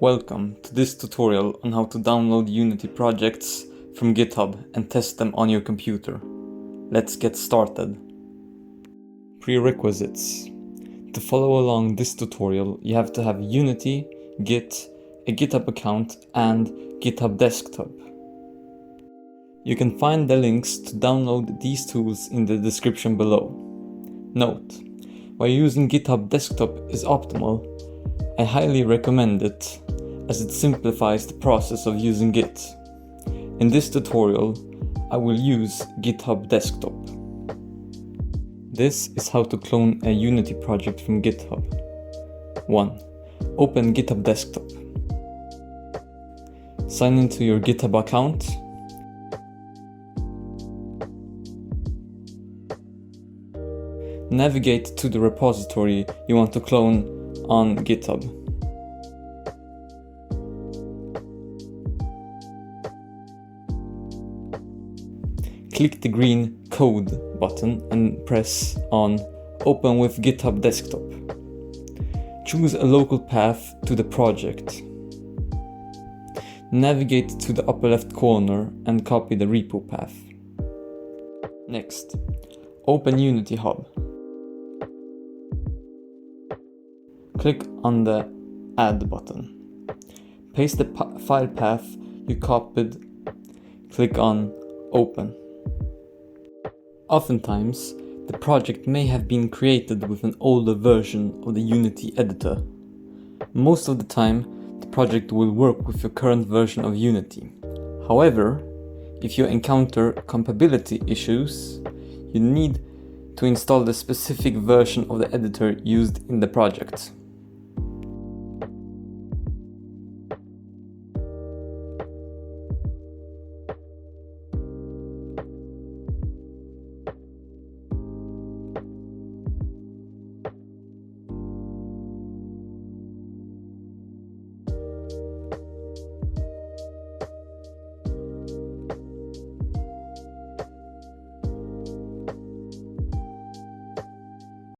Welcome to this tutorial on how to download Unity projects from GitHub and test them on your computer. Let's get started. Prerequisites. To follow along this tutorial, you have to have Unity, Git, a GitHub account, and GitHub Desktop. You can find the links to download these tools in the description below. Note: while using GitHub Desktop is optimal, I highly recommend it, as it simplifies the process of using Git. In this tutorial, I will use GitHub Desktop. This is how to clone a Unity project from GitHub. 1. Open GitHub Desktop. Sign into your GitHub account. Navigate to the repository you want to clone on GitHub. Click the green Code button and press on Open with GitHub Desktop. Choose a local path to the project. Navigate to the upper left corner and copy the repo path. Next, open Unity Hub. Click on the Add button. Paste the file path you copied. Click on Open. Oftentimes, the project may have been created with an older version of the Unity editor. Most of the time, the project will work with your current version of Unity. However, if you encounter compatibility issues, you need to install the specific version of the editor used in the project.